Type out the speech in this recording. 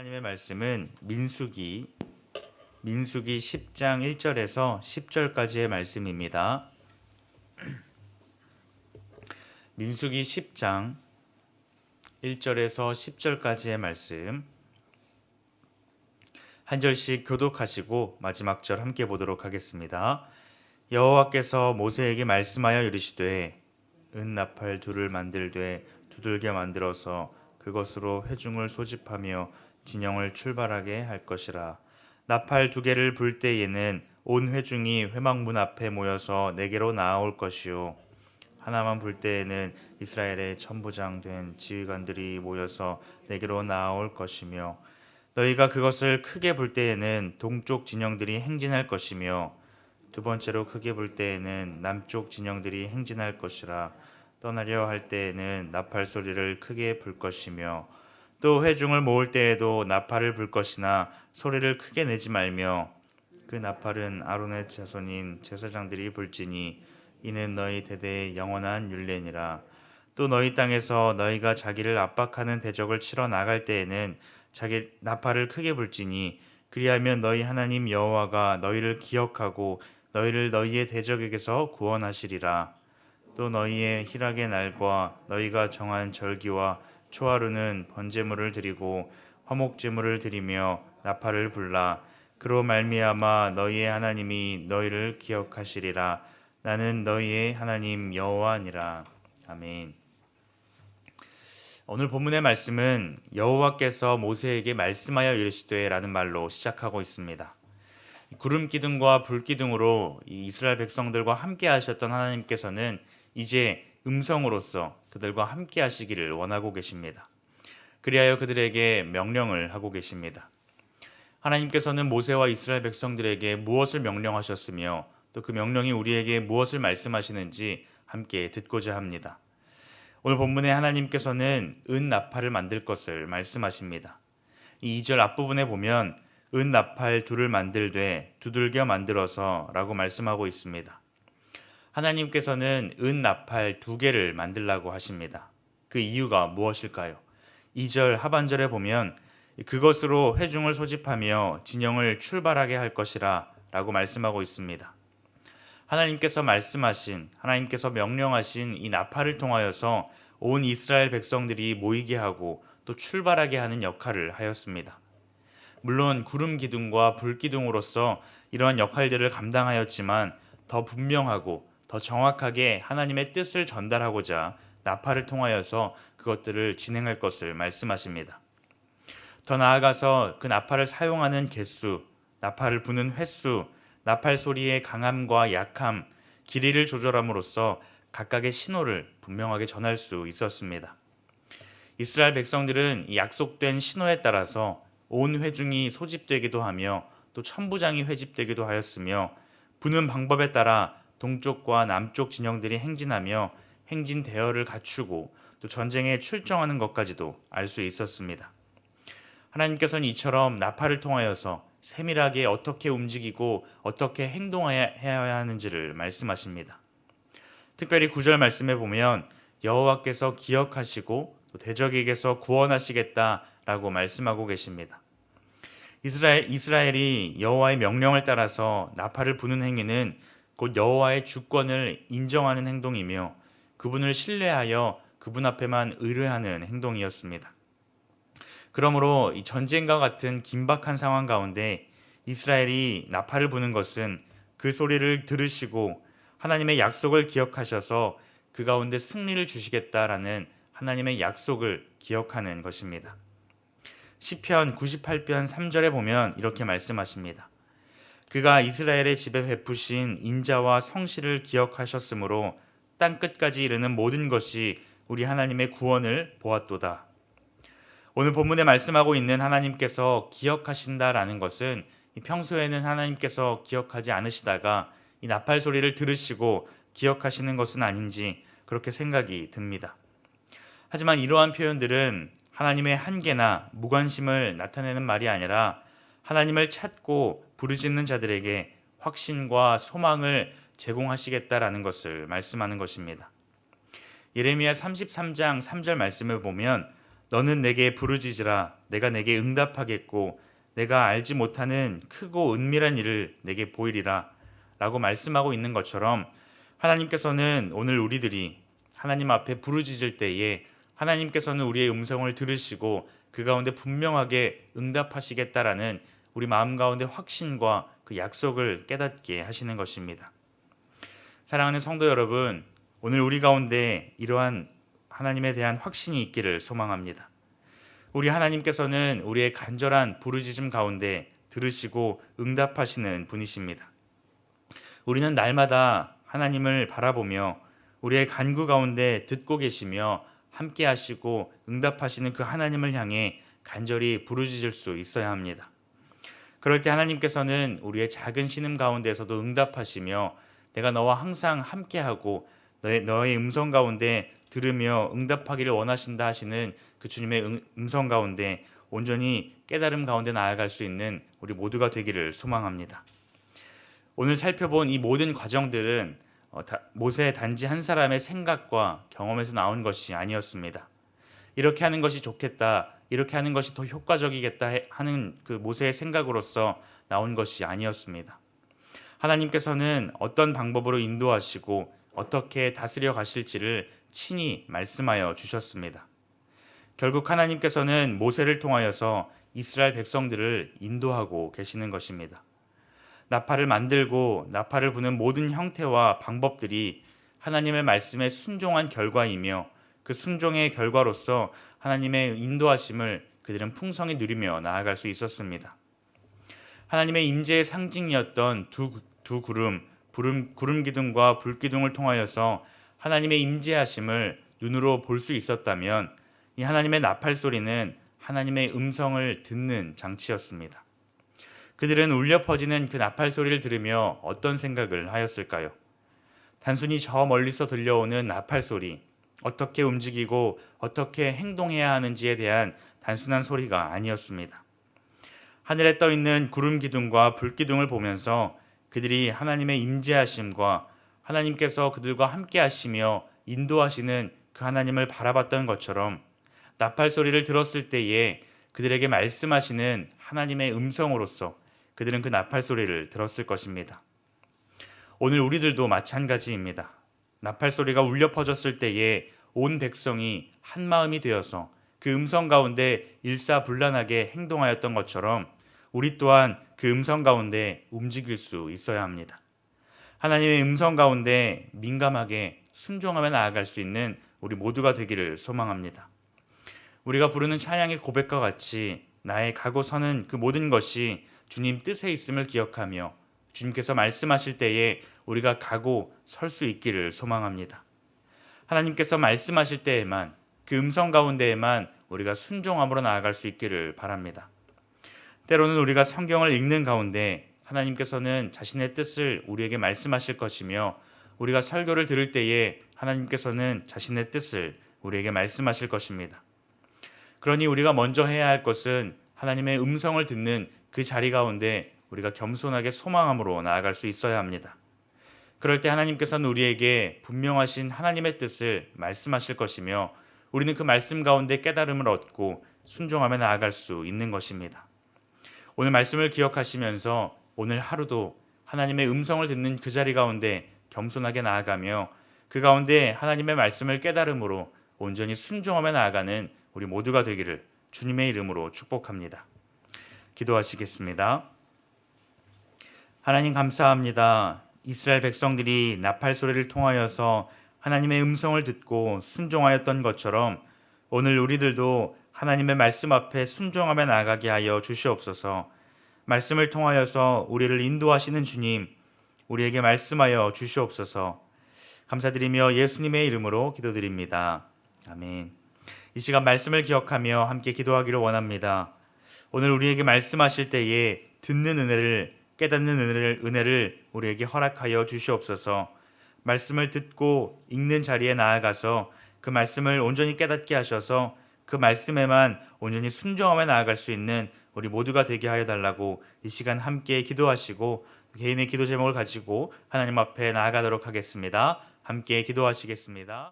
하나님의 말씀은 민수기 10장 1절에서 10절까지의 말씀입니다. 민수기 10장 1절에서 10절까지의 말씀 한 절씩 교독하시고 마지막 절 함께 보도록 하겠습니다. 여호와께서 모세에게 말씀하여 이르시되 은나팔 둘을 만들되 두들겨 만들어서 그것으로 회중을 소집하며 진영을 출발하게 할 것이라. 나팔 두 개를 불 때에는 온 회중이 회막문 앞에 모여서 내게로 나아올 것이요 하나만 불 때에는 이스라엘의 천부장 된 지휘관들이 모여서 내게로 나아올 것이며 너희가 그것을 크게 불 때에는 동쪽 진영들이 행진할 것이며 두 번째로 크게 불 때에는 남쪽 진영들이 행진할 것이라. 떠나려 할 때에는 나팔 소리를 크게 불 것이며 또 회중을 모을 때에도 나팔을 불 것이나 소리를 크게 내지 말며 그 나팔은 아론의 자손인 제사장들이 불지니 이는 너희 대대의 영원한 율례니라. 또 너희 땅에서 너희가 자기를 압박하는 대적을 치러 나갈 때에는 자기 나팔을 크게 불지니 그리하면 너희 하나님 여호와가 너희를 기억하고 너희를 너희의 대적에게서 구원하시리라. 또 너희의 희락의 날과 너희가 정한 절기와 초하루는 번제물을 드리고 화목제물을 드리며 나팔을 불라. 그로 말미암아 너희의 하나님이 너희를 기억하시리라. 나는 너희의 하나님 여호와니라. 아멘. 오늘 본문의 말씀은 여호와께서 모세에게 말씀하여 이르시되라는 말로 시작하고 있습니다. 구름 기둥과 불 기둥으로 이스라엘 백성들과 함께 하셨던 하나님께서는 이제 음성으로서 그들과 함께 하시기를 원하고 계십니다. 그리하여 그들에게 명령을 하고 계십니다. 하나님께서는 모세와 이스라엘 백성들에게 무엇을 명령하셨으며 또 그 명령이 우리에게 무엇을 말씀하시는지 함께 듣고자 합니다. 오늘 본문에 하나님께서는 은나팔을 만들 것을 말씀하십니다. 이 2절 앞부분에 보면 은나팔 둘을 만들되 두들겨 만들어서 라고 말씀하고 있습니다. 하나님께서는 은나팔 두 개를 만들라고 하십니다. 그 이유가 무엇일까요? 2절 하반절에 보면 그것으로 회중을 소집하며 진영을 출발하게 할 것이라 라고 말씀하고 있습니다. 하나님께서 명령하신 이 나팔을 통하여서 온 이스라엘 백성들이 모이게 하고 또 출발하게 하는 역할을 하였습니다. 물론 구름 기둥과 불 기둥으로서 이러한 역할들을 감당하였지만 더 분명하고 더 정확하게 하나님의 뜻을 전달하고자 나팔을 통하여서 그것들을 진행할 것을 말씀하십니다. 더 나아가서 그 나팔을 사용하는 개수, 나팔을 부는 횟수, 나팔 소리의 강함과 약함, 길이를 조절함으로써 각각의 신호를 분명하게 전할 수 있었습니다. 이스라엘 백성들은 이 약속된 신호에 따라서 온 회중이 소집되기도 하며 또 천부장이 회집되기도 하였으며 부는 방법에 따라 동쪽과 남쪽 진영들이 행진하며 행진 대열을 갖추고 또 전쟁에 출정하는 것까지도 알 수 있었습니다. 하나님께서는 이처럼 나팔을 통하여서 세밀하게 어떻게 움직이고 어떻게 행동해야 하는지를 말씀하십니다. 특별히 9절 말씀에 보면 여호와께서 기억하시고 또 대적에게서 구원하시겠다라고 말씀하고 계십니다. 이스라엘이 여호와의 명령을 따라서 나팔을 부는 행위는 곧 여호와의 주권을 인정하는 행동이며 그분을 신뢰하여 그분 앞에만 의뢰하는 행동이었습니다. 그러므로 이 전쟁과 같은 긴박한 상황 가운데 이스라엘이 나팔을 부는 것은 그 소리를 들으시고 하나님의 약속을 기억하셔서 그 가운데 승리를 주시겠다라는 하나님의 약속을 기억하는 것입니다. 시편 98편 3절에 보면 이렇게 말씀하십니다. 그가 이스라엘의 집에 베푸신 인자와 성실을 기억하셨으므로 땅끝까지 이르는 모든 것이 우리 하나님의 구원을 보았도다. 오늘 본문에 말씀하고 있는 하나님께서 기억하신다라는 것은 평소에는 하나님께서 기억하지 않으시다가 이 나팔 소리를 들으시고 기억하시는 것은 아닌지 그렇게 생각이 듭니다. 하지만 이러한 표현들은 하나님의 한계나 무관심을 나타내는 말이 아니라 하나님을 찾고 부르짖는 자들에게 확신과 소망을 제공하시겠다라는 것을 말씀하는 것입니다. 예레미야 33장 3절 말씀을 보면 너는 내게 부르짖으라. 내가 내게 응답하겠고 내가 알지 못하는 크고 은밀한 일을 내게 보이리라 라고 말씀하고 있는 것처럼, 하나님께서는 오늘 우리들이 하나님 앞에 부르짖을 때에 하나님께서는 우리의 음성을 들으시고 그 가운데 분명하게 응답하시겠다라는 우리 마음 가운데 확신과 그 약속을 깨닫게 하시는 것입니다. 사랑하는 성도 여러분, 오늘 우리 가운데 이러한 하나님에 대한 확신이 있기를 소망합니다. 우리 하나님께서는 우리의 간절한 부르짖음 가운데 들으시고 응답하시는 분이십니다. 우리는 날마다 하나님을 바라보며 우리의 간구 가운데 듣고 계시며 함께 하시고 응답하시는 그 하나님을 향해 간절히 부르짖을 수 있어야 합니다. 그럴 때 하나님께서는 우리의 작은 신음 가운데서도 응답하시며 내가 너와 항상 함께하고 너의 음성 가운데 들으며 응답하기를 원하신다 하시는 그 주님의 음성 가운데 온전히 깨달음 가운데 나아갈 수 있는 우리 모두가 되기를 소망합니다. 오늘 살펴본 이 모든 과정들은 모세 단지 한 사람의 생각과 경험에서 나온 것이 아니었습니다. 이렇게 하는 것이 좋겠다, 이렇게 하는 것이 더 효과적이겠다 하는 그 모세의 생각으로서 나온 것이 아니었습니다. 하나님께서는 어떤 방법으로 인도하시고 어떻게 다스려 가실지를 친히 말씀하여 주셨습니다. 결국 하나님께서는 모세를 통하여서 이스라엘 백성들을 인도하고 계시는 것입니다. 나팔을 만들고 나팔을 부는 모든 형태와 방법들이 하나님의 말씀에 순종한 결과이며 그 순종의 결과로서 하나님의 인도하심을 그들은 풍성히 누리며 나아갈 수 있었습니다. 하나님의 임재의 상징이었던 두 구름 기둥과 불 기둥을 통하여서 하나님의 임재하심을 눈으로 볼 수 있었다면, 이 하나님의 나팔 소리는 하나님의 음성을 듣는 장치였습니다. 그들은 울려 퍼지는 그 나팔 소리를 들으며 어떤 생각을 하였을까요? 단순히 저 멀리서 들려오는 나팔 소리, 어떻게 움직이고 어떻게 행동해야 하는지에 대한 단순한 소리가 아니었습니다. 하늘에 떠 있는 구름 기둥과 불 기둥을 보면서 그들이 하나님의 임재하심과 하나님께서 그들과 함께 하시며 인도하시는 그 하나님을 바라봤던 것처럼, 나팔 소리를 들었을 때에 그들에게 말씀하시는 하나님의 음성으로서 그들은 그 나팔 소리를 들었을 것입니다. 오늘 우리들도 마찬가지입니다. 나팔 소리가 울려 퍼졌을 때에 온 백성이 한 마음이 되어서 그 음성 가운데 일사불란하게 행동하였던 것처럼, 우리 또한 그 음성 가운데 움직일 수 있어야 합니다. 하나님의 음성 가운데 민감하게 순종하며 나아갈 수 있는 우리 모두가 되기를 소망합니다. 우리가 부르는 찬양의 고백과 같이 나의 가고 서는 그 모든 것이 주님 뜻에 있음을 기억하며 주님께서 말씀하실 때에 우리가 가고 설 수 있기를 소망합니다. 하나님께서 말씀하실 때에만, 그 음성 가운데에만 우리가 순종함으로 나아갈 수 있기를 바랍니다. 때로는 우리가 성경을 읽는 가운데 하나님께서는 자신의 뜻을 우리에게 말씀하실 것이며, 우리가 설교를 들을 때에 하나님께서는 자신의 뜻을 우리에게 말씀하실 것입니다. 그러니 우리가 먼저 해야 할 것은 하나님의 음성을 듣는 그 자리 가운데 우리가 겸손하게 소망함으로 나아갈 수 있어야 합니다. 그럴 때 하나님께서는 우리에게 분명하신 하나님의 뜻을 말씀하실 것이며, 우리는 그 말씀 가운데 깨달음을 얻고 순종하며 나아갈 수 있는 것입니다. 오늘 말씀을 기억하시면서 오늘 하루도 하나님의 음성을 듣는 그 자리 가운데 겸손하게 나아가며 그 가운데 하나님의 말씀을 깨달음으로 온전히 순종하며 나아가는 우리 모두가 되기를 주님의 이름으로 축복합니다. 기도하시겠습니다. 하나님 감사합니다. 이스라엘 백성들이 나팔 소리를 통하여서 하나님의 음성을 듣고 순종하였던 것처럼 오늘 우리들도 하나님의 말씀 앞에 순종하며 나아가게 하여 주시옵소서. 말씀을 통하여서 우리를 인도하시는 주님, 우리에게 말씀하여 주시옵소서. 감사드리며 예수님의 이름으로 기도드립니다. 아멘. 이 시간 말씀을 기억하며 함께 기도하기를 원합니다. 오늘 우리에게 말씀하실 때에 듣는 은혜를, 깨닫는 은혜를 우리에게 허락하여 주시옵소서. 말씀을 듣고 읽는 자리에 나아가서 그 말씀을 온전히 깨닫게 하셔서 그 말씀에만 온전히 순종하며 나아갈 수 있는 우리 모두가 되게 하여 달라고 이 시간 함께 기도하시고 개인의 기도 제목을 가지고 하나님 앞에 나아가도록 하겠습니다. 함께 기도하시겠습니다.